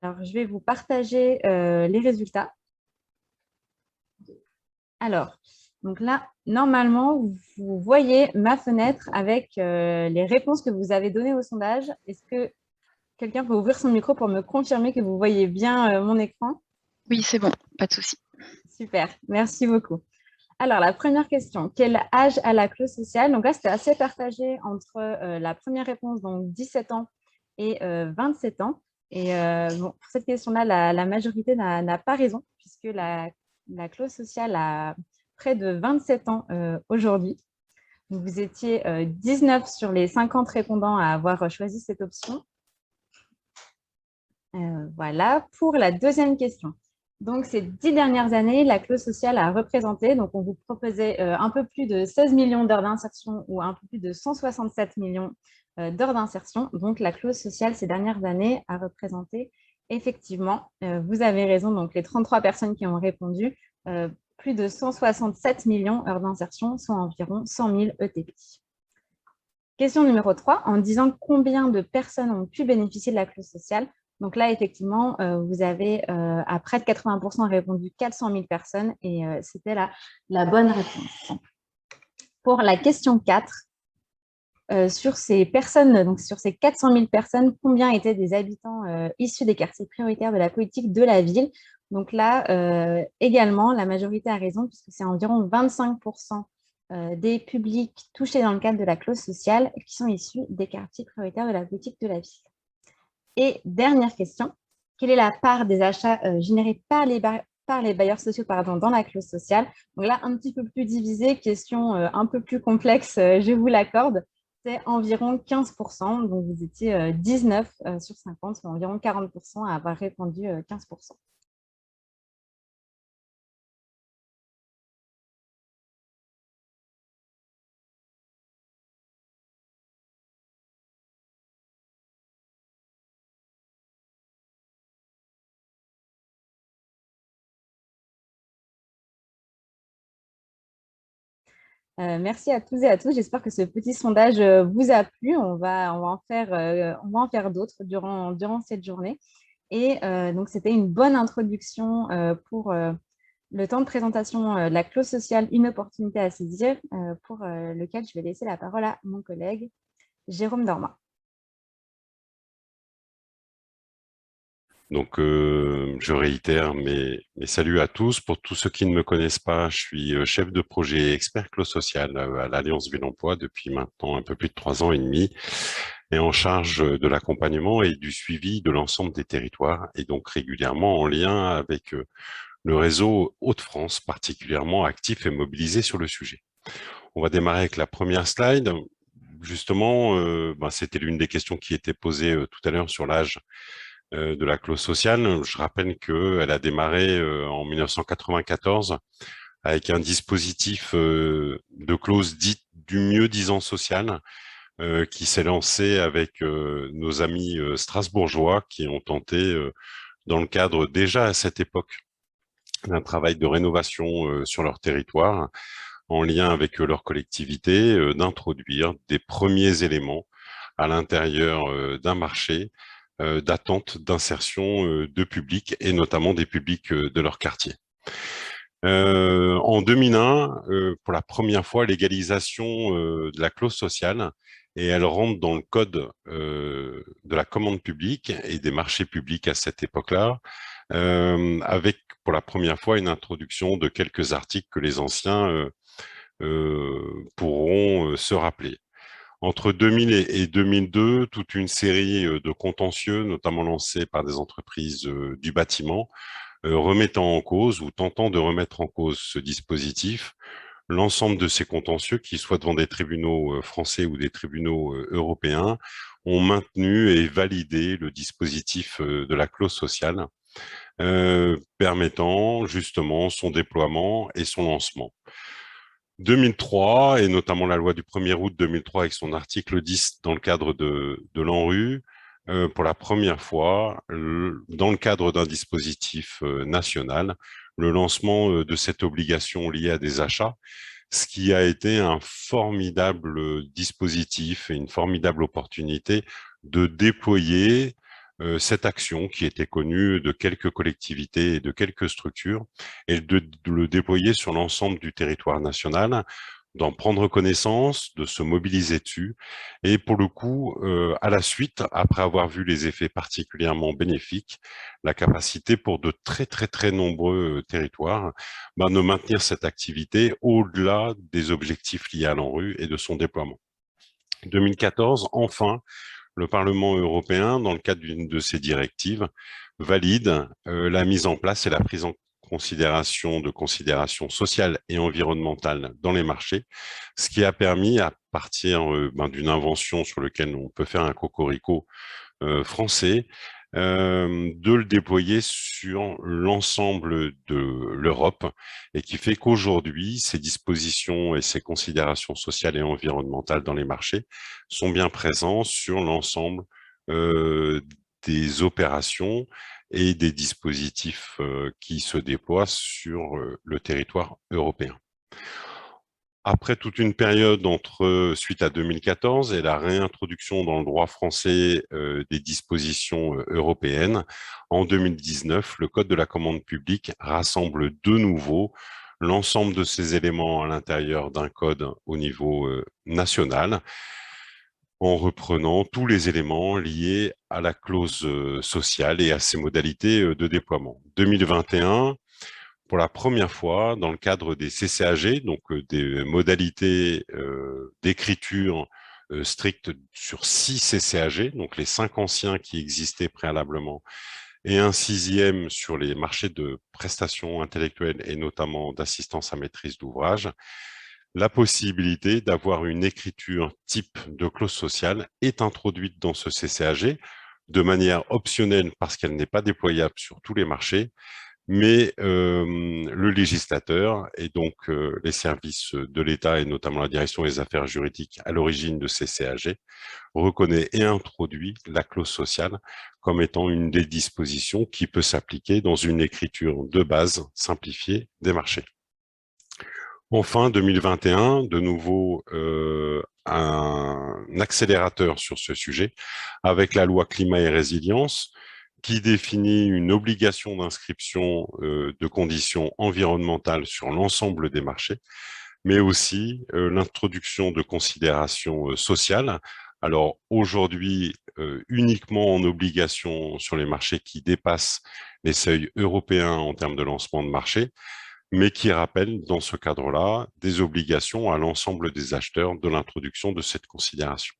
Alors, je vais vous partager les résultats. Alors, donc là, normalement, vous voyez ma fenêtre avec les réponses que vous avez données au sondage. Est-ce que quelqu'un peut ouvrir son micro pour me confirmer que vous voyez bien mon écran? Oui, c'est bon, pas de souci. Super, merci beaucoup. Alors, la première question, quel âge a la clause sociale? Donc là, c'était assez partagé entre la première réponse, donc 17 ans et 27 ans. Et bon, pour cette question-là, la majorité n'a pas raison, puisque la clause sociale a près de 27 ans aujourd'hui. Donc, vous étiez 19 sur les 50 répondants à avoir choisi cette option. Voilà, pour la deuxième question. Donc, ces 10 dernières années, la clause sociale a représenté, donc on vous proposait un peu plus de 16 millions d'heures d'insertion ou un peu plus de 167 millions d'heures d'insertion. Donc, la clause sociale ces dernières années a représenté effectivement, vous avez raison, donc les 33 personnes qui ont répondu, plus de 167 millions d'heures d'insertion, soit environ 100 000 ETP. Question numéro 3, en disant combien de personnes ont pu bénéficier de la clause sociale. Donc là, effectivement, vous avez à près de 80% répondu 400 000 personnes et c'était la bonne réponse. Pour la question 4, sur ces personnes, donc sur ces 400 000 personnes, combien étaient des habitants issus des quartiers prioritaires de la politique de la ville? Donc là, également, la majorité a raison puisque c'est environ 25% des publics touchés dans le cadre de la clause sociale qui sont issus des quartiers prioritaires de la politique de la ville. Et dernière question, quelle est la part des achats générés par les bailleurs sociaux dans la clause sociale? Donc là, un petit peu plus divisé, question un peu plus complexe, je vous l'accorde, c'est environ 15%. Donc vous étiez 19 sur 50, soit environ 40% à avoir répondu 15%. Merci à tous et à tous. J'espère que ce petit sondage vous a plu. On va en faire d'autres durant cette journée. Et donc, c'était une bonne introduction pour le temps de présentation de la clause sociale, une opportunité à saisir, pour lequel je vais laisser la parole à mon collègue Jérôme Dorma. Donc, je réitère mes saluts à tous. Pour tous ceux qui ne me connaissent pas, je suis chef de projet expert clause sociale à l'Alliance Ville Emploi depuis maintenant un peu plus de 3 ans et demi, et en charge de l'accompagnement et du suivi de l'ensemble des territoires, et donc régulièrement en lien avec le réseau Hauts-de-France, particulièrement actif et mobilisé sur le sujet. On va démarrer avec la première slide. Justement, c'était l'une des questions qui était posée tout à l'heure sur l'âge de la clause sociale. Je rappelle qu'elle a démarré en 1994 avec un dispositif de clause dite du mieux disant social qui s'est lancé avec nos amis strasbourgeois qui ont tenté, dans le cadre déjà à cette époque d'un travail de rénovation sur leur territoire, en lien avec leur collectivité, d'introduire des premiers éléments à l'intérieur d'un marché d'attente d'insertion de publics et notamment des publics de leur quartier. En 2001, pour la première fois, légalisation de la clause sociale, et elle rentre dans le code de la commande publique et des marchés publics à cette époque-là, avec pour la première fois une introduction de quelques articles que les anciens pourront se rappeler. Entre 2000 et 2002, toute une série de contentieux, notamment lancés par des entreprises du bâtiment, remettant en cause ou tentant de remettre en cause ce dispositif. L'ensemble de ces contentieux, qu'ils soient devant des tribunaux français ou des tribunaux européens, ont maintenu et validé le dispositif de la clause sociale, permettant justement son déploiement et son lancement. 2003, et notamment la loi du 1er août 2003 avec son article 10 dans le cadre de l'ANRU, pour la première fois, dans le cadre d'un dispositif national, le lancement de cette obligation liée à des achats, ce qui a été un formidable dispositif et une formidable opportunité de déployer cette action qui était connue de quelques collectivités et de quelques structures et de le déployer sur l'ensemble du territoire national, d'en prendre connaissance, de se mobiliser dessus. Et pour le coup, à la suite, après avoir vu les effets particulièrement bénéfiques, la capacité pour de très, très, très nombreux territoires de maintenir cette activité au-delà des objectifs liés à l'ANRU et de son déploiement. 2014, enfin, le Parlement européen, dans le cadre d'une de ses directives, valide la mise en place et la prise en considération de considérations sociales et environnementales dans les marchés, ce qui a permis, à partir d'une invention sur laquelle on peut faire un cocorico français, de le déployer sur l'ensemble de l'Europe et qui fait qu'aujourd'hui, ces dispositions et ces considérations sociales et environnementales dans les marchés sont bien présents sur l'ensemble des opérations et des dispositifs qui se déploient sur le territoire européen. Après toute une période suite à 2014 et la réintroduction dans le droit français des dispositions européennes, en 2019, le Code de la commande publique rassemble de nouveau l'ensemble de ces éléments à l'intérieur d'un code au niveau national, en reprenant tous les éléments liés à la clause sociale et à ses modalités de déploiement. 2021, pour la première fois, dans le cadre des CCAG, donc des modalités d'écriture strictes sur 6 CCAG, donc les 5 anciens qui existaient préalablement, et un 6e sur les marchés de prestations intellectuelles et notamment d'assistance à maîtrise d'ouvrage, la possibilité d'avoir une écriture type de clause sociale est introduite dans ce CCAG de manière optionnelle parce qu'elle n'est pas déployable sur tous les marchés, mais le législateur et donc les services de l'État et notamment la direction des affaires juridiques à l'origine de ces CAG reconnaît et introduit la clause sociale comme étant une des dispositions qui peut s'appliquer dans une écriture de base simplifiée des marchés. Enfin, 2021, de nouveau un accélérateur sur ce sujet avec la loi climat et résilience qui définit une obligation d'inscription de conditions environnementales sur l'ensemble des marchés, mais aussi l'introduction de considérations sociales. Alors aujourd'hui, uniquement en obligation sur les marchés qui dépassent les seuils européens en termes de lancement de marché, mais qui rappelle dans ce cadre-là des obligations à l'ensemble des acheteurs de l'introduction de cette considération.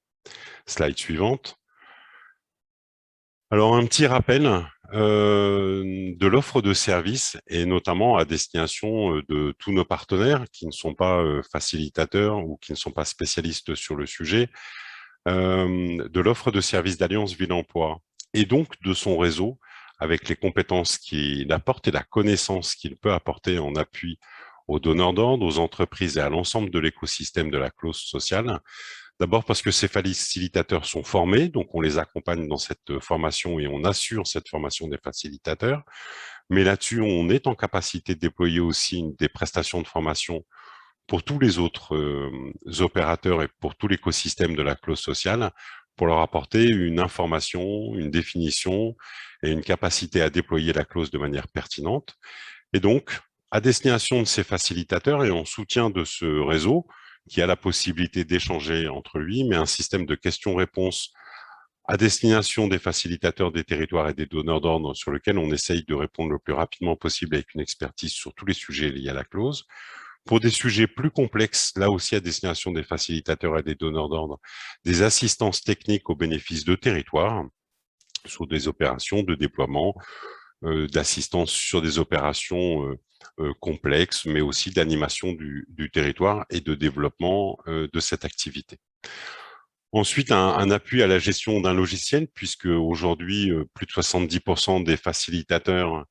Slide suivante. Alors, un petit rappel de l'offre de services et notamment à destination de tous nos partenaires qui ne sont pas facilitateurs ou qui ne sont pas spécialistes sur le sujet, de l'offre de services d'Alliance Ville Emploi et donc de son réseau avec les compétences qu'il apporte et la connaissance qu'il peut apporter en appui aux donneurs d'ordre, aux entreprises et à l'ensemble de l'écosystème de la clause sociale. D'abord parce que ces facilitateurs sont formés, donc on les accompagne dans cette formation et on assure cette formation des facilitateurs. Mais là-dessus, on est en capacité de déployer aussi des prestations de formation pour tous les autres opérateurs et pour tout l'écosystème de la clause sociale, pour leur apporter une information, une définition et une capacité à déployer la clause de manière pertinente. Et donc, à destination de ces facilitateurs et en soutien de ce réseau, qui a la possibilité d'échanger entre lui, mais un système de questions-réponses à destination des facilitateurs des territoires et des donneurs d'ordre sur lequel on essaye de répondre le plus rapidement possible avec une expertise sur tous les sujets liés à la clause. Pour des sujets plus complexes, là aussi à destination des facilitateurs et des donneurs d'ordre, des assistances techniques au bénéfice de territoires sur des opérations de déploiement, d'assistance sur des opérations complexes, mais aussi d'animation du territoire et de développement de cette activité. Ensuite, un appui à la gestion d'un logiciel, puisque aujourd'hui, plus de 70% des facilitateurs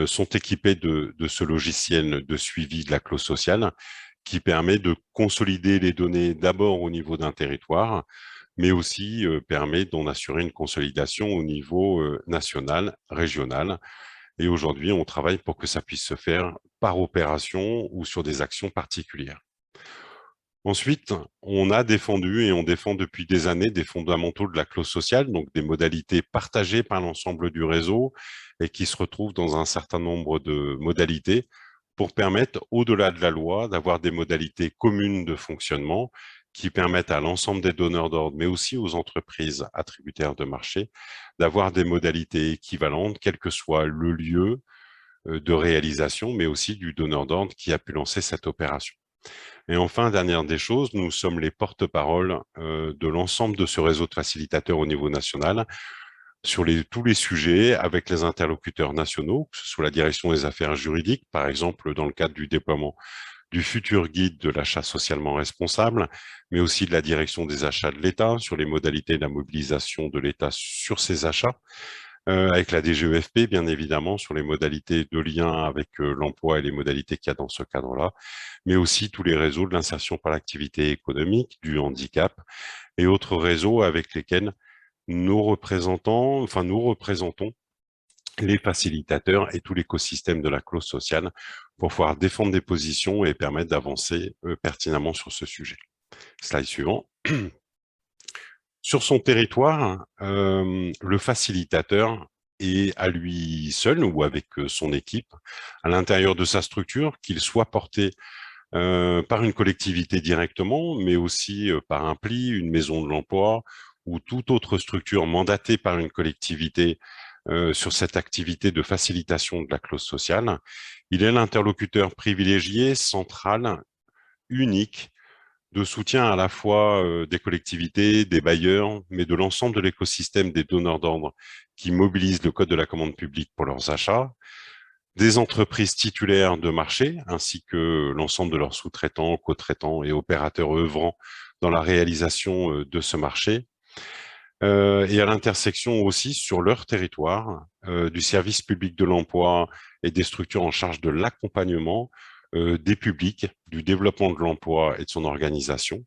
sont équipés de ce logiciel de suivi de la clause sociale, qui permet de consolider les données d'abord au niveau d'un territoire, mais aussi permet d'en assurer une consolidation au niveau national, régional. Et aujourd'hui, on travaille pour que ça puisse se faire par opération ou sur des actions particulières. Ensuite, on a défendu et on défend depuis des années des fondamentaux de la clause sociale, donc des modalités partagées par l'ensemble du réseau et qui se retrouvent dans un certain nombre de modalités pour permettre, au-delà de la loi, d'avoir des modalités communes de fonctionnement qui permettent à l'ensemble des donneurs d'ordre, mais aussi aux entreprises attributaires de marché, d'avoir des modalités équivalentes, quel que soit le lieu de réalisation, mais aussi du donneur d'ordre qui a pu lancer cette opération. Et enfin, dernière des choses, nous sommes les porte-parole de l'ensemble de ce réseau de facilitateurs au niveau national sur tous les sujets avec les interlocuteurs nationaux, que ce soit la direction des affaires juridiques, par exemple dans le cadre du déploiement du futur guide de l'achat socialement responsable, mais aussi de la direction des achats de l'État sur les modalités de la mobilisation de l'État sur ces achats, avec la DGEFP, bien évidemment, sur les modalités de lien avec l'emploi et les modalités qu'il y a dans ce cadre-là, mais aussi tous les réseaux de l'insertion par l'activité économique, du handicap et autres réseaux avec lesquels nous représentons les facilitateurs et tout l'écosystème de la clause sociale pour pouvoir défendre des positions et permettre d'avancer pertinemment sur ce sujet. Slide suivant. Sur son territoire, le facilitateur est à lui seul ou avec son équipe, à l'intérieur de sa structure, qu'il soit porté par une collectivité directement, mais aussi par un pli, une maison de l'emploi ou toute autre structure mandatée par une collectivité sur cette activité de facilitation de la clause sociale. Il est l'interlocuteur privilégié, central, unique, de soutien à la fois des collectivités, des bailleurs, mais de l'ensemble de l'écosystème des donneurs d'ordre qui mobilisent le code de la commande publique pour leurs achats, des entreprises titulaires de marché, ainsi que l'ensemble de leurs sous-traitants, co-traitants et opérateurs œuvrant dans la réalisation de ce marché, et à l'intersection aussi sur leur territoire du service public de l'emploi et des structures en charge de l'accompagnement des publics, du développement de l'emploi et de son organisation.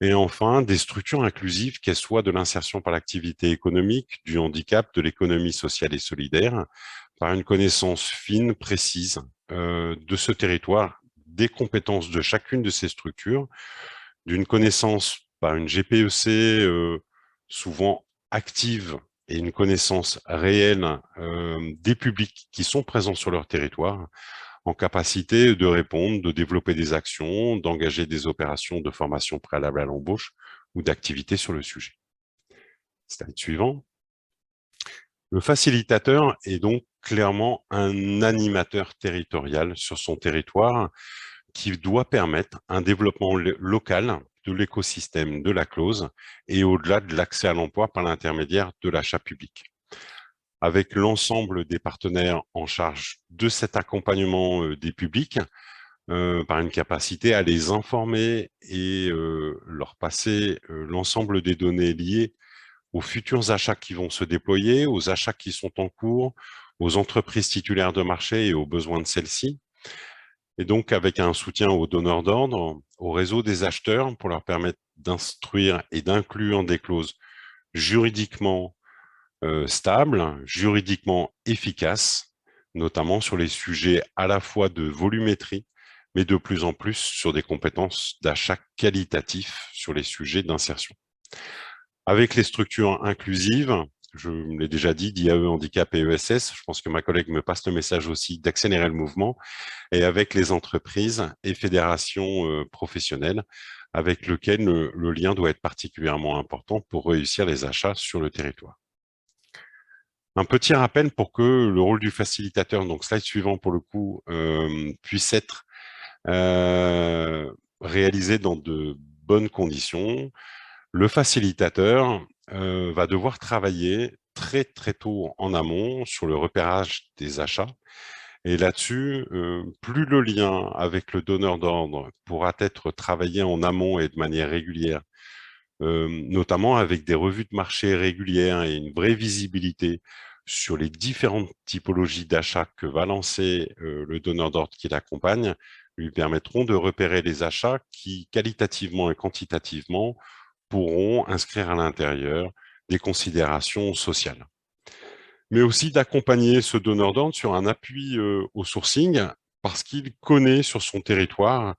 Et enfin, des structures inclusives, qu'elles soient de l'insertion par l'activité économique, du handicap, de l'économie sociale et solidaire, par une connaissance fine, précise de ce territoire, des compétences de chacune de ces structures, d'une connaissance par une GPEC souvent active et une connaissance réelle des publics qui sont présents sur leur territoire, en capacité de répondre, de développer des actions, d'engager des opérations de formation préalable à l'embauche ou d'activité sur le sujet. Slide suivant. Le facilitateur est donc clairement un animateur territorial sur son territoire qui doit permettre un développement local de l'écosystème de la clause et au-delà de l'accès à l'emploi par l'intermédiaire de l'achat public. Avec l'ensemble des partenaires en charge de cet accompagnement des publics, par une capacité à les informer et leur passer l'ensemble des données liées aux futurs achats qui vont se déployer, aux achats qui sont en cours, aux entreprises titulaires de marché et aux besoins de celles-ci. Et donc, avec un soutien aux donneurs d'ordre, au réseau des acheteurs pour leur permettre d'instruire et d'inclure des clauses juridiquement stables, juridiquement efficaces, notamment sur les sujets à la fois de volumétrie, mais de plus en plus sur des compétences d'achat qualitatif sur les sujets d'insertion. Avec les structures inclusives, je l'ai déjà dit, d'IAE Handicap et ESS, je pense que ma collègue me passe le message aussi d'accélérer le mouvement, et avec les entreprises et fédérations professionnelles, avec lesquelles le lien doit être particulièrement important pour réussir les achats sur le territoire. Un petit rappel pour que le rôle du facilitateur, donc slide suivant pour le coup, puisse être réalisé dans de bonnes conditions. Le facilitateur va devoir travailler très très tôt en amont sur le repérage des achats. Et là-dessus, plus le lien avec le donneur d'ordre pourra être travaillé en amont et de manière régulière, notamment avec des revues de marché régulières et une vraie visibilité sur les différentes typologies d'achats que va lancer le donneur d'ordre qui l'accompagne, lui permettront de repérer les achats qui, qualitativement et quantitativement, pourront inscrire à l'intérieur des considérations sociales. Mais aussi d'accompagner ce donneur d'ordre sur un appui au sourcing parce qu'il connaît sur son territoire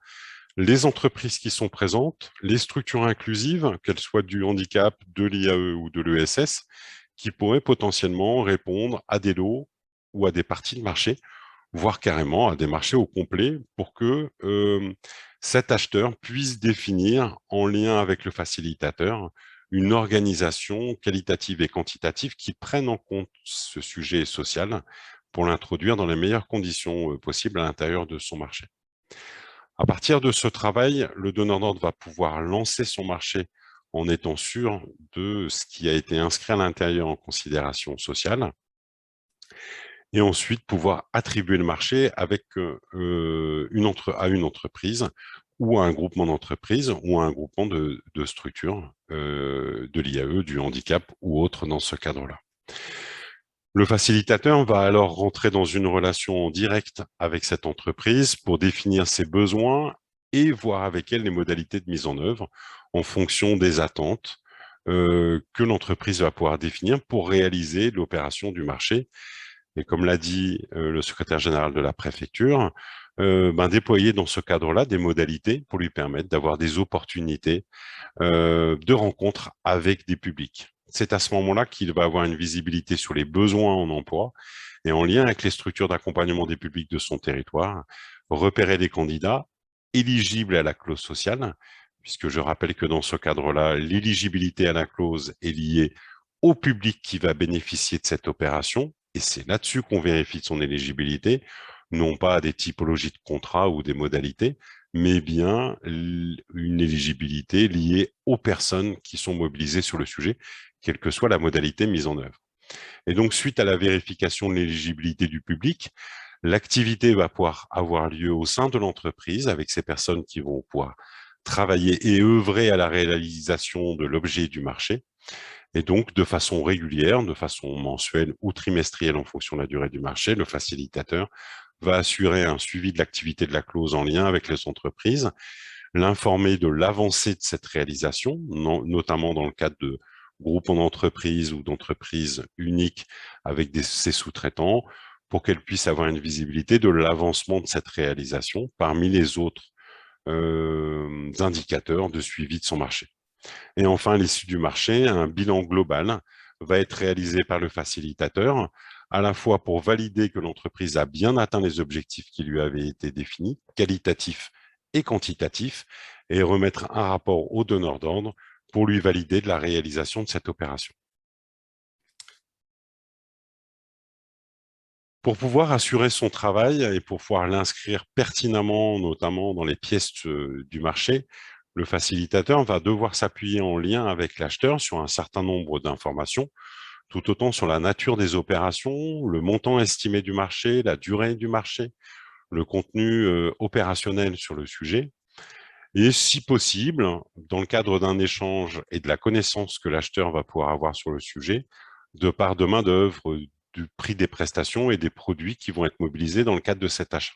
les entreprises qui sont présentes, les structures inclusives, qu'elles soient du handicap, de l'IAE ou de l'ESS, qui pourraient potentiellement répondre à des lots ou à des parties de marché, voire carrément à des marchés au complet, pour que cet acheteur puisse définir, en lien avec le facilitateur, une organisation qualitative et quantitative qui prenne en compte ce sujet social pour l'introduire dans les meilleures conditions possibles à l'intérieur de son marché. À partir de ce travail, le donneur d'ordre va pouvoir lancer son marché en étant sûr de ce qui a été inscrit à l'intérieur en considération sociale, et ensuite pouvoir attribuer le marché avec à une entreprise ou à un groupement d'entreprises ou à un groupement de structures de l'IAE, du handicap ou autre dans ce cadre-là. Le facilitateur va alors rentrer dans une relation directe avec cette entreprise pour définir ses besoins et voir avec elle les modalités de mise en œuvre en fonction des attentes que l'entreprise va pouvoir définir pour réaliser l'opération du marché. Et comme l'a dit le secrétaire général de la préfecture, déployer dans ce cadre-là des modalités pour lui permettre d'avoir des opportunités de rencontres avec des publics. C'est à ce moment-là qu'il va avoir une visibilité sur les besoins en emploi et en lien avec les structures d'accompagnement des publics de son territoire, repérer les candidats éligibles à la clause sociale, puisque je rappelle que dans ce cadre-là, l'éligibilité à la clause est liée au public qui va bénéficier de cette opération, et c'est là-dessus qu'on vérifie son éligibilité, non pas à des typologies de contrats ou des modalités, mais bien une éligibilité liée aux personnes qui sont mobilisées sur le sujet, quelle que soit la modalité mise en œuvre. Et donc, suite à la vérification de l'éligibilité du public, l'activité va pouvoir avoir lieu au sein de l'entreprise avec ces personnes qui vont pouvoir travailler et œuvrer à la réalisation de l'objet du marché. Et donc, de façon régulière, de façon mensuelle ou trimestrielle en fonction de la durée du marché, le facilitateur va assurer un suivi de l'activité de la clause en lien avec les entreprises, l'informer de l'avancée de cette réalisation, notamment dans le cadre de groupements d'entreprises ou d'entreprises uniques avec ses sous-traitants, pour qu'elle puisse avoir une visibilité de l'avancement de cette réalisation parmi les autres indicateurs de suivi de son marché. Et enfin, à l'issue du marché, un bilan global va être réalisé par le facilitateur, à la fois pour valider que l'entreprise a bien atteint les objectifs qui lui avaient été définis, qualitatifs et quantitatifs, et remettre un rapport au donneur d'ordre pour lui valider de la réalisation de cette opération. Pour pouvoir assurer son travail et pour pouvoir l'inscrire pertinemment, notamment dans les pièces du marché, le facilitateur va devoir s'appuyer en lien avec l'acheteur sur un certain nombre d'informations, tout autant sur la nature des opérations, le montant estimé du marché, la durée du marché, le contenu opérationnel sur le sujet. Et si possible, dans le cadre d'un échange et de la connaissance que l'acheteur va pouvoir avoir sur le sujet, de part de main-d'œuvre, du prix des prestations et des produits qui vont être mobilisés dans le cadre de cet achat.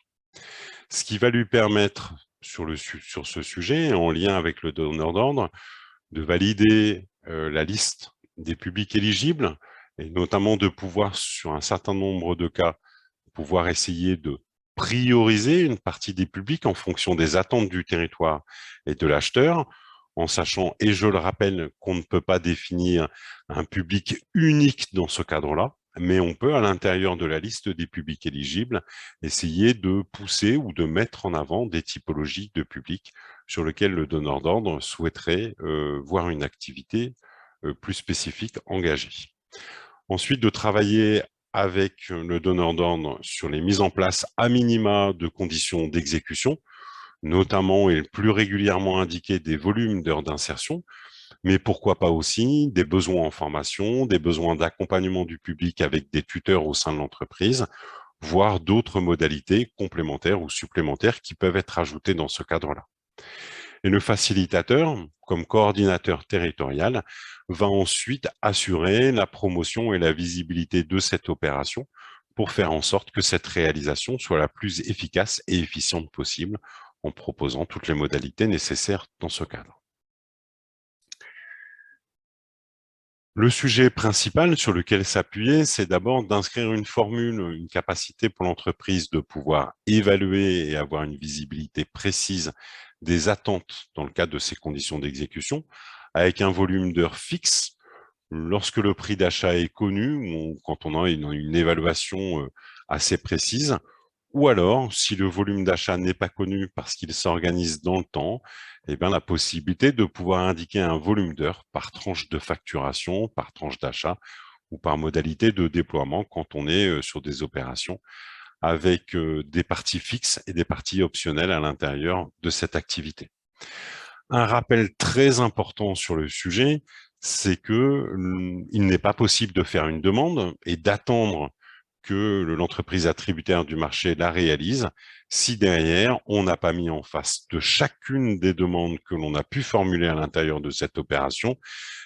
Ce qui va lui permettre, sur ce sujet, en lien avec le donneur d'ordre, de valider la liste des publics éligibles et notamment de pouvoir, sur un certain nombre de cas, pouvoir essayer de prioriser une partie des publics en fonction des attentes du territoire et de l'acheteur, en sachant, et je le rappelle, qu'on ne peut pas définir un public unique dans ce cadre-là, mais on peut, à l'intérieur de la liste des publics éligibles, essayer de pousser ou de mettre en avant des typologies de publics sur lesquels le donneur d'ordre souhaiterait voir une activité plus spécifique engagée. Ensuite, de travailler avec le donneur d'ordre sur les mises en place à minima de conditions d'exécution, notamment et plus régulièrement indiquer des volumes d'heures d'insertion, mais pourquoi pas aussi des besoins en formation, des besoins d'accompagnement du public avec des tuteurs au sein de l'entreprise, voire d'autres modalités complémentaires ou supplémentaires qui peuvent être ajoutées dans ce cadre-là. Et le facilitateur, comme coordinateur territorial, va ensuite assurer la promotion et la visibilité de cette opération pour faire en sorte que cette réalisation soit la plus efficace et efficiente possible en proposant toutes les modalités nécessaires dans ce cadre. Le sujet principal sur lequel s'appuyer, c'est d'abord d'inscrire une formule, une capacité pour l'entreprise de pouvoir évaluer et avoir une visibilité précise des attentes dans le cadre de ces conditions d'exécution, avec un volume d'heures fixe lorsque le prix d'achat est connu, ou quand on a une évaluation assez précise, ou alors, si le volume d'achat n'est pas connu parce qu'il s'organise dans le temps, eh bien, la possibilité de pouvoir indiquer un volume d'heures par tranche de facturation, par tranche d'achat ou par modalité de déploiement quand on est sur des opérations avec des parties fixes et des parties optionnelles à l'intérieur de cette activité. Un rappel très important sur le sujet, c'est que il n'est pas possible de faire une demande et d'attendre que l'entreprise attributaire du marché la réalise si derrière, on n'a pas mis en face de chacune des demandes que l'on a pu formuler à l'intérieur de cette opération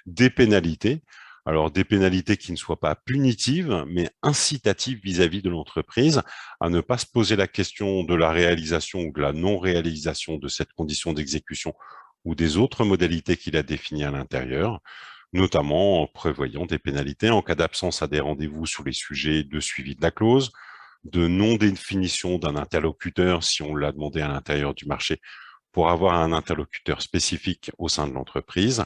des pénalités. Alors, des pénalités qui ne soient pas punitives, mais incitatives vis-à-vis de l'entreprise à ne pas se poser la question de la réalisation ou de la non-réalisation de cette condition d'exécution ou des autres modalités qu'il a définies à l'intérieur, notamment en prévoyant des pénalités en cas d'absence à des rendez-vous sur les sujets de suivi de la clause, de non-définition d'un interlocuteur si on l'a demandé à l'intérieur du marché pour avoir un interlocuteur spécifique au sein de l'entreprise,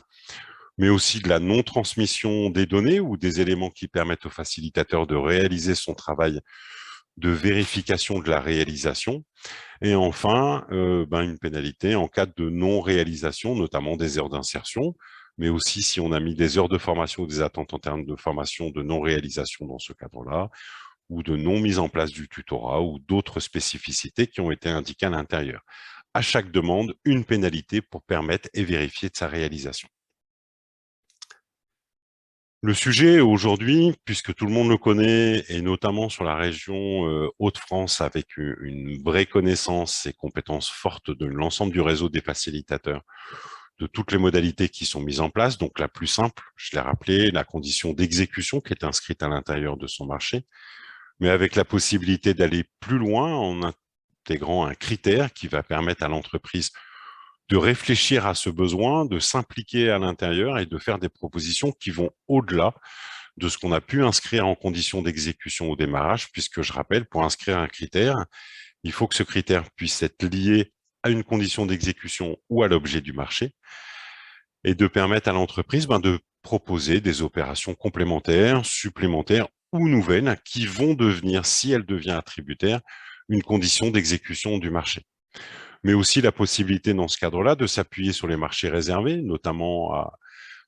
mais aussi de la non-transmission des données ou des éléments qui permettent au facilitateur de réaliser son travail de vérification de la réalisation. Et enfin, une pénalité en cas de non-réalisation, notamment des heures d'insertion, mais aussi si on a mis des heures de formation ou des attentes en termes de formation de non-réalisation dans ce cadre-là, ou de non-mise en place du tutorat ou d'autres spécificités qui ont été indiquées à l'intérieur. À chaque demande, une pénalité pour permettre et vérifier de sa réalisation. Le sujet aujourd'hui, puisque tout le monde le connaît, et notamment sur la région Hauts-de-France, avec une vraie connaissance et compétences fortes de l'ensemble du réseau des facilitateurs, de toutes les modalités qui sont mises en place. Donc la plus simple, je l'ai rappelé, la condition d'exécution qui est inscrite à l'intérieur de son marché, mais avec la possibilité d'aller plus loin en intégrant un critère qui va permettre à l'entreprise de réfléchir à ce besoin, de s'impliquer à l'intérieur et de faire des propositions qui vont au-delà de ce qu'on a pu inscrire en condition d'exécution au démarrage, puisque je rappelle, pour inscrire un critère, il faut que ce critère puisse être lié à une condition d'exécution ou à l'objet du marché, et de permettre à l'entreprise de proposer des opérations complémentaires, supplémentaires ou nouvelles qui vont devenir, si elle devient attributaire, une condition d'exécution du marché. Mais aussi la possibilité dans ce cadre-là de s'appuyer sur les marchés réservés, notamment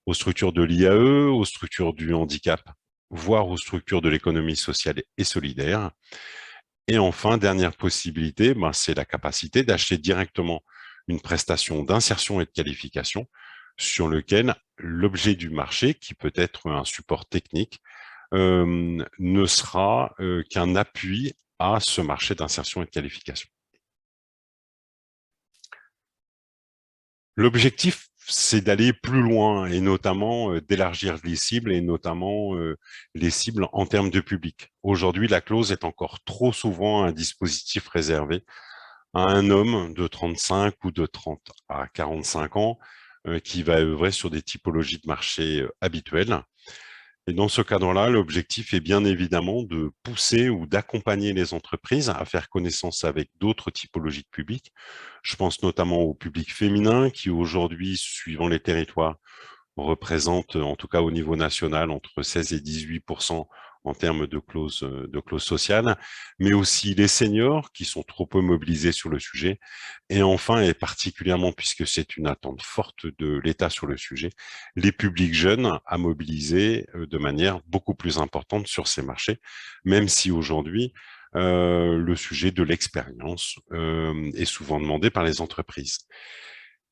aux structures de l'IAE, aux structures du handicap, voire aux structures de l'économie sociale et solidaire. Et enfin, dernière possibilité, c'est la capacité d'acheter directement une prestation d'insertion et de qualification sur lequel l'objet du marché, qui peut être un support technique, ne sera qu'un appui à ce marché d'insertion et de qualification. L'objectif, c'est d'aller plus loin et notamment d'élargir les cibles et notamment les cibles en termes de public. Aujourd'hui, la clause est encore trop souvent un dispositif réservé à un homme de 35 ou de 30 à 45 ans qui va œuvrer sur des typologies de marché habituelles. Et dans ce cadre-là, l'objectif est bien évidemment de pousser ou d'accompagner les entreprises à faire connaissance avec d'autres typologies de public. Je pense notamment au public féminin qui aujourd'hui, suivant les territoires, représente, en tout cas au niveau national, entre 16 et 18% en termes de clauses sociales, mais aussi les seniors qui sont trop peu mobilisés sur le sujet. Et enfin, et particulièrement puisque c'est une attente forte de l'État sur le sujet, les publics jeunes à mobiliser de manière beaucoup plus importante sur ces marchés, même si aujourd'hui, le sujet de l'expérience est souvent demandé par les entreprises.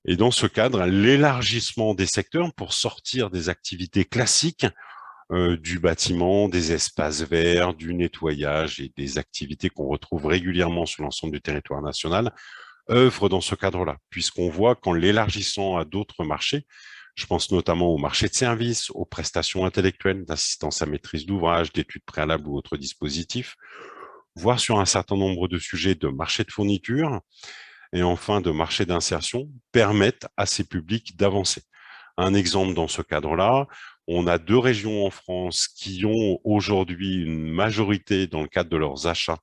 Et dans ce cadre, l'élargissement des secteurs pour sortir des activités classiques du bâtiment, des espaces verts, du nettoyage et des activités qu'on retrouve régulièrement sur l'ensemble du territoire national, œuvre dans ce cadre-là, puisqu'on voit qu'en l'élargissant à d'autres marchés, je pense notamment au marché de services, aux prestations intellectuelles, d'assistance à maîtrise d'ouvrage, d'études préalables ou autres dispositifs, voire sur un certain nombre de sujets de marché de fourniture, et enfin de marché d'insertion, permettent à ces publics d'avancer. Un exemple dans ce cadre-là, on a 2 régions en France qui ont aujourd'hui une majorité dans le cadre de leurs achats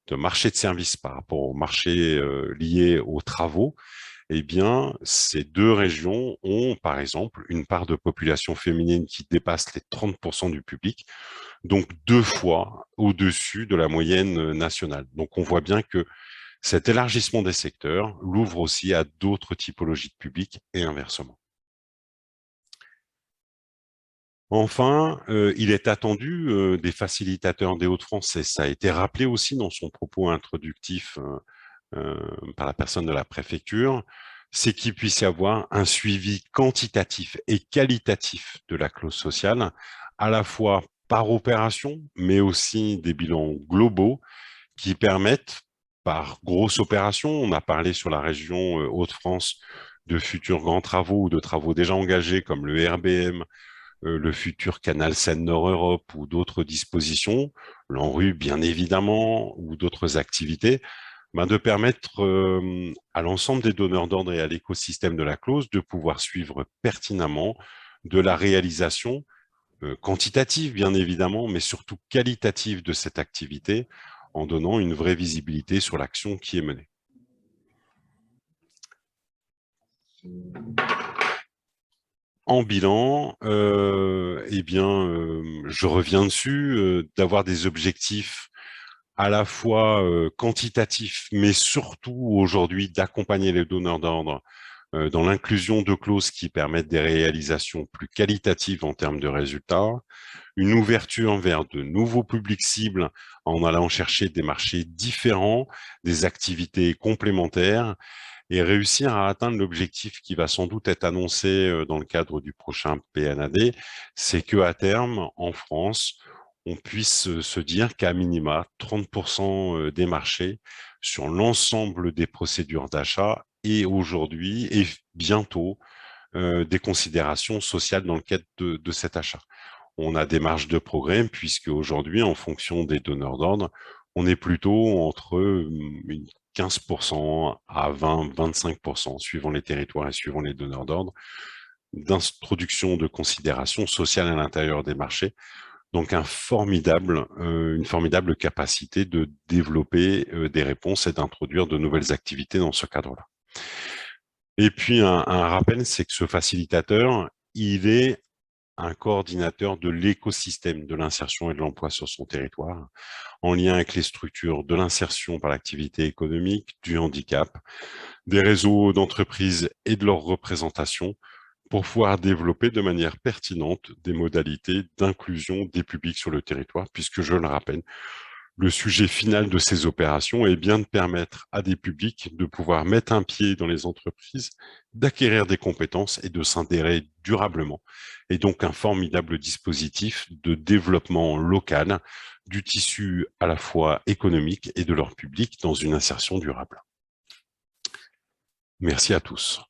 de marché de services par rapport aux marchés liés aux travaux, eh bien, ces deux régions ont, par exemple, une part de population féminine qui dépasse les 30% du public, donc 2 fois au-dessus de la moyenne nationale. Donc, on voit bien que cet élargissement des secteurs l'ouvre aussi à d'autres typologies de public et inversement. Enfin, il est attendu des facilitateurs des Hauts-de-France, et ça a été rappelé aussi dans son propos introductif par la personne de la préfecture, c'est qu'il puisse y avoir un suivi quantitatif et qualitatif de la clause sociale, à la fois par opération, mais aussi des bilans globaux qui permettent, par grosse opération, on a parlé sur la région Hauts-de-France de futurs grands travaux ou de travaux déjà engagés comme le RBM, le futur canal Seine-Nord-Europe ou d'autres dispositions, l'ANRU bien évidemment, ou d'autres activités, de permettre à l'ensemble des donneurs d'ordre et à l'écosystème de la clause de pouvoir suivre pertinemment de la réalisation quantitative bien évidemment, mais surtout qualitative de cette activité en donnant une vraie visibilité sur l'action qui est menée. En bilan, je reviens dessus, d'avoir des objectifs à la fois quantitatifs, mais surtout aujourd'hui d'accompagner les donneurs d'ordre dans l'inclusion de clauses qui permettent des réalisations plus qualitatives en termes de résultats, une ouverture vers de nouveaux publics cibles en allant chercher des marchés différents, des activités complémentaires, et réussir à atteindre l'objectif qui va sans doute être annoncé dans le cadre du prochain PNAD, c'est qu'à terme, en France, on puisse se dire qu'à minima, 30% des marchés sur l'ensemble des procédures d'achat et aujourd'hui et bientôt des considérations sociales dans le cadre de cet achat. On a des marges de progrès puisque aujourd'hui, en fonction des donneurs d'ordre, on est plutôt entre 15% à 20-25%, suivant les territoires et suivant les donneurs d'ordre, d'introduction de considérations sociales à l'intérieur des marchés. Donc une formidable capacité de développer des réponses et d'introduire de nouvelles activités dans ce cadre-là. Et puis un rappel, c'est que ce facilitateur, il est un coordinateur de l'écosystème de l'insertion et de l'emploi sur son territoire, en lien avec les structures de l'insertion par l'activité économique, du handicap, des réseaux d'entreprises et de leur représentation, pour pouvoir développer de manière pertinente des modalités d'inclusion des publics sur le territoire, puisque je le rappelle, le sujet final de ces opérations est bien de permettre à des publics de pouvoir mettre un pied dans les entreprises, d'acquérir des compétences et de s'intégrer durablement. Et donc un formidable dispositif de développement local du tissu à la fois économique et de leur public dans une insertion durable. Merci à tous.